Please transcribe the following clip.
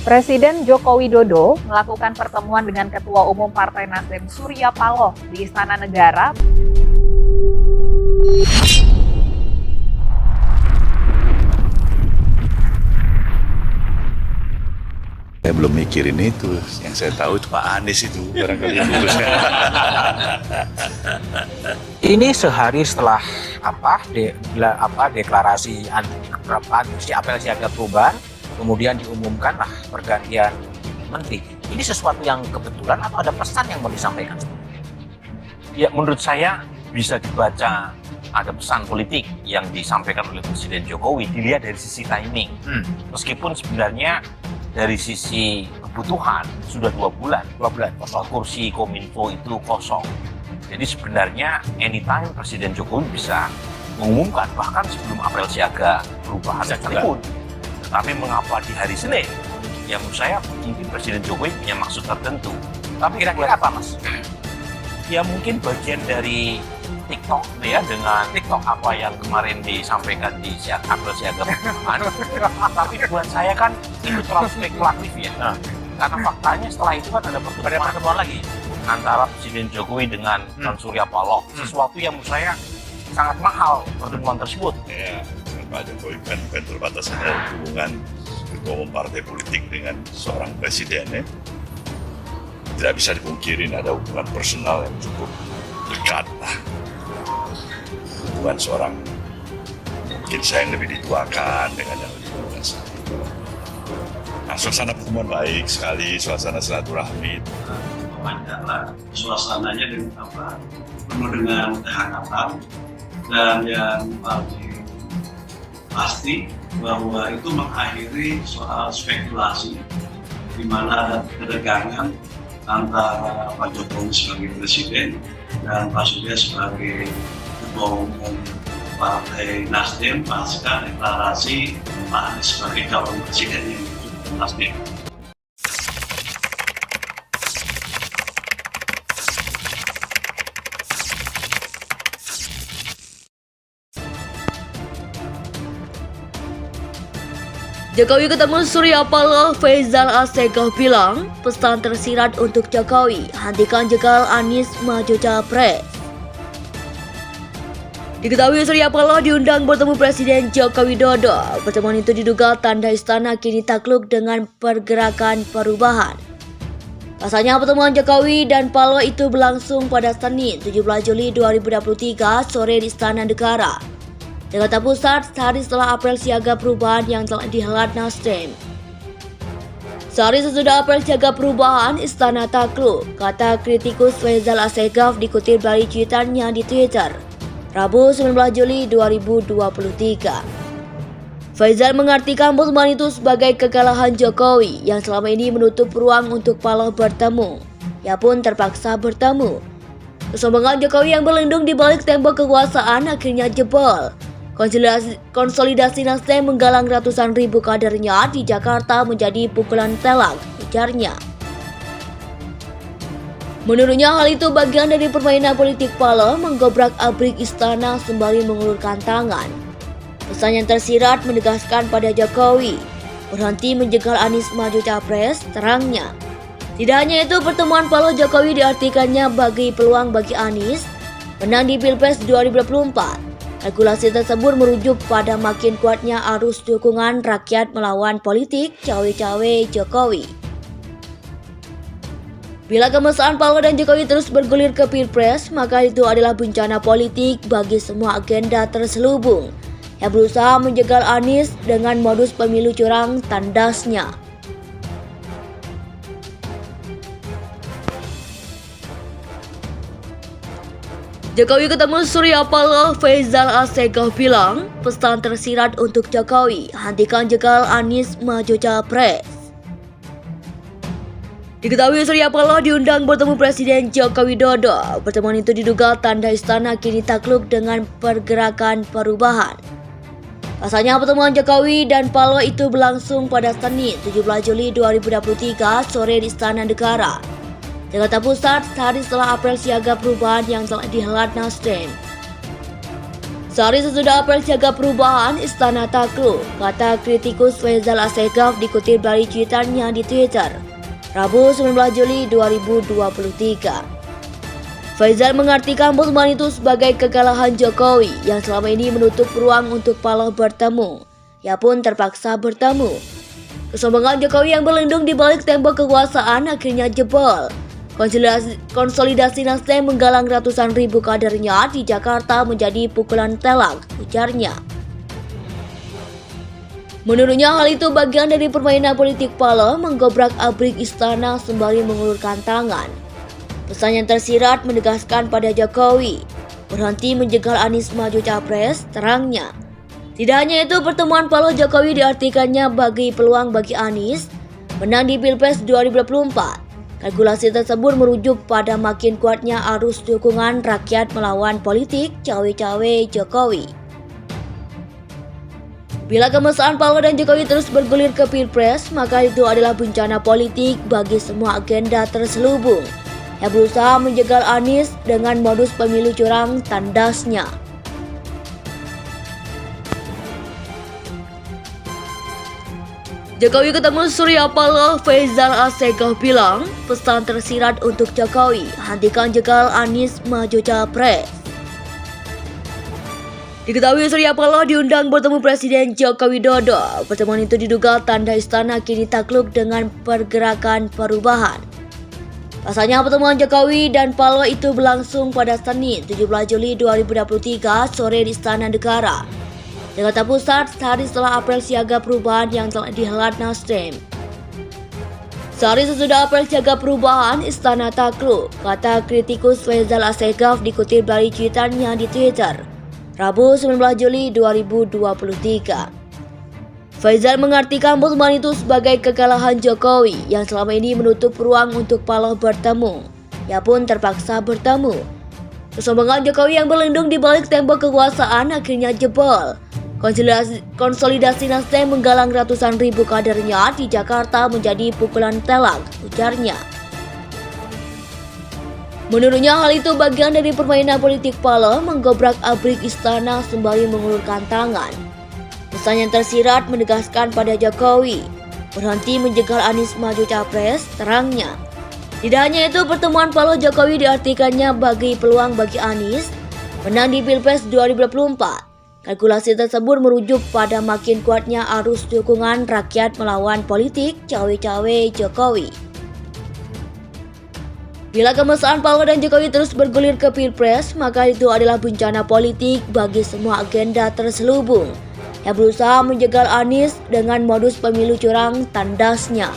Presiden Joko Widodo melakukan pertemuan dengan Ketua Umum Partai Nasdem Surya Paloh di Istana Negara. Saya belum mikirin itu, yang saya tahu itu Pak Anies itu barangkali yang putusnya. Ini sehari setelah deklarasi apel siaga perubahan, kemudian diumumkanlah pergantian menteri. Ini sesuatu yang kebetulan atau ada pesan yang mau disampaikan? Ya, menurut saya bisa dibaca ada pesan politik yang disampaikan oleh Presiden Jokowi dilihat dari sisi timing. Meskipun sebenarnya dari sisi kebutuhan sudah 2 bulan kosong, kursi Kominfo itu kosong. Jadi sebenarnya anytime Presiden Jokowi bisa mengumumkan bahkan sebelum apel siaga perubahan sekalipun. Tapi mengapa di hari Senin? Ya menurut saya mungkin Presiden Jokowi punya maksud tertentu. Tapi Kira-kira apa, Mas? Ya mungkin bagian dari TikTok ya, dengan TikTok apa yang kemarin disampaikan di apel siaga perubahan. Tapi buat saya kan itu terlalu spekulatif ya. Karena faktanya setelah itu kan ada pertemuan lagi antara Presiden Jokowi dengan Tan Surya Paloh. Sesuatu yang menurut saya sangat mahal pertemuan tersebut. Ya, Pak Jokowi kan terbatas ada hubungan ketua umum partai politik dengan seorang presiden ya. Tidak bisa dipungkirin ada hubungan personal yang cukup dekat lah. Hubungan seorang, mungkin saya yang lebih dituakan dengan yang lebih muda saya. Nah, suasana pertemuan baik sekali, suasana silaturahmi. Adalah suasananya dengan penuh dengan kehangatan, dan yang paling pasti bahwa itu mengakhiri soal spekulasi di mana ada ketegangan antara Pak Jokowi sebagai presiden dan Pak Surya sebagai ketua umum Partai Nasdem pasca deklarasi Pak Anies sebagai calon presiden yang diusung Nasdem. Jokowi ketemu Surya Paloh, Faisal Assegaf bilang, pesan tersirat untuk Jokowi, hentikan jegal Anies maju capres. Diketahui Surya Paloh diundang bertemu Presiden Joko Widodo. Pertemuan itu diduga tanda istana kini takluk dengan pergerakan perubahan. Pasalnya pertemuan Jokowi dan Paloh itu berlangsung pada Senin 17 Juli 2023 sore di Istana Negara, Jakarta Pusat, sehari setelah apel siaga perubahan yang telah dihelat Nasdem. Sehari sesudah apel siaga perubahan, Istana takluk, kata kritikus Faisal Assegaf dikutip dari cuitannya di Twitter, Rabu 19 Juli 2023. Faisal mengartikan pertemuan itu sebagai kekalahan Jokowi yang selama ini menutup ruang untuk Paloh bertemu. Ia pun terpaksa bertemu. Kesombongan Jokowi yang berlindung di balik tembok kekuasaan akhirnya jebol. Konsolidasi Nasdem menggalang ratusan ribu kadernya di Jakarta menjadi pukulan telak, ujarnya. Menurutnya hal itu bagian dari permainan politik Paloh menggobrak-abrik istana sembari mengulurkan tangan. Pesan yang tersirat menegaskan pada Jokowi, berhenti menjegal Anies maju capres, terangnya. Tidak hanya itu, pertemuan Paloh Jokowi diartikannya bagi peluang bagi Anies menang di Pilpres 2024. Kalkulasi tersebut merujuk pada makin kuatnya arus dukungan rakyat melawan politik cawe-cawe Jokowi. Bila kemesraan Paloh dan Jokowi terus bergulir ke Pilpres, maka itu adalah bencana politik bagi semua agenda terselubung yang berusaha menjegal Anies dengan modus pemilu curang, tandasnya. Jokowi ketemu Surya Paloh, Faisal Assegaf bilang, pesan tersirat untuk Jokowi, hentikan jegal Anies maju capres. Diketahui Surya Paloh diundang bertemu Presiden Joko Widodo. Pertemuan itu diduga tanda istana kini takluk dengan pergerakan perubahan. Pasalnya pertemuan Jokowi dan Paloh itu berlangsung pada Senin 17 Juli 2023 sore di Istana Negara, Jakarta Pusat, sehari setelah apel siaga perubahan yang telah dihelat Nasdem. Sehari sesudah apel siaga perubahan, Istana takluk, kata kritikus Faisal Assegaf dikutip dari cuitannya di Twitter, Rabu 19 Juli 2023. Faisal mengartikan pertemuan itu sebagai kekalahan Jokowi yang selama ini menutup ruang untuk Paloh bertemu. Ia pun terpaksa bertemu. Kesombongan Jokowi yang berlindung di balik tembok kekuasaan akhirnya jebol. Konsolidasi Nasdem menggalang ratusan ribu kadernya di Jakarta menjadi pukulan telak, ujarnya. Menurutnya hal itu bagian dari permainan politik Paloh menggobrak abrik istana sembari mengulurkan tangan. Pesan yang tersirat menegaskan pada Jokowi, berhenti menjegal Anies maju capres, terangnya. Tidak hanya itu, pertemuan Paloh Jokowi diartikannya bagi peluang bagi Anies menang di Pilpres 2024. Kalkulasi tersebut merujuk pada makin kuatnya arus dukungan rakyat melawan politik cawe-cawe Jokowi. Bila kemesraan Paloh dan Jokowi terus bergulir ke Pilpres, maka itu adalah bencana politik bagi semua agenda terselubung yang berusaha menjegal Anies dengan modus pemilu curang, tandasnya. Jokowi ketemu Surya Paloh, Faisal Assegaf bilang, pesan tersirat untuk Jokowi, hentikan jegal Anies maju capres. Diketahui Surya Paloh diundang bertemu Presiden Joko Widodo. Pertemuan itu diduga tanda istana kini takluk dengan pergerakan perubahan. Pasalnya pertemuan Jokowi dan Paloh itu berlangsung pada Senin 17 Juli 2023 sore di Istana Negara, Jakarta Pusat, sehari setelah apel siaga perubahan yang telah dihelat Nasdem. Sehari sesudah apel siaga perubahan, Istana takluk, kata kritikus Faisal Assegaf dikutip dari cuitannya di Twitter, Rabu 19 Juli 2023. Faisal mengartikan pertemuan itu sebagai kekalahan Jokowi yang selama ini menutup ruang untuk Paloh bertemu. Ia pun terpaksa bertemu. Kesombongan Jokowi yang berlindung di balik tembok kekuasaan akhirnya jebol. Konsolidasi Nasdem menggalang ratusan ribu kadernya di Jakarta menjadi pukulan telak, ujarnya. Menurutnya hal itu bagian dari permainan politik Paloh menggobrak abrik istana sembari mengulurkan tangan. Pesan yang tersirat menegaskan pada Jokowi, berhenti menjegal Anies maju capres, terangnya. Tidak hanya itu, pertemuan Paloh Jokowi diartikannya bagi peluang bagi Anies menang di Pilpres 2024. Kalkulasi tersebut merujuk pada makin kuatnya arus dukungan rakyat melawan politik cawe-cawe Jokowi. Bila kemesraan Paloh dan Jokowi terus bergulir ke Pilpres, maka itu adalah bencana politik bagi semua agenda terselubung yang berusaha menjegal Anies dengan modus pemilu curang, tandasnya.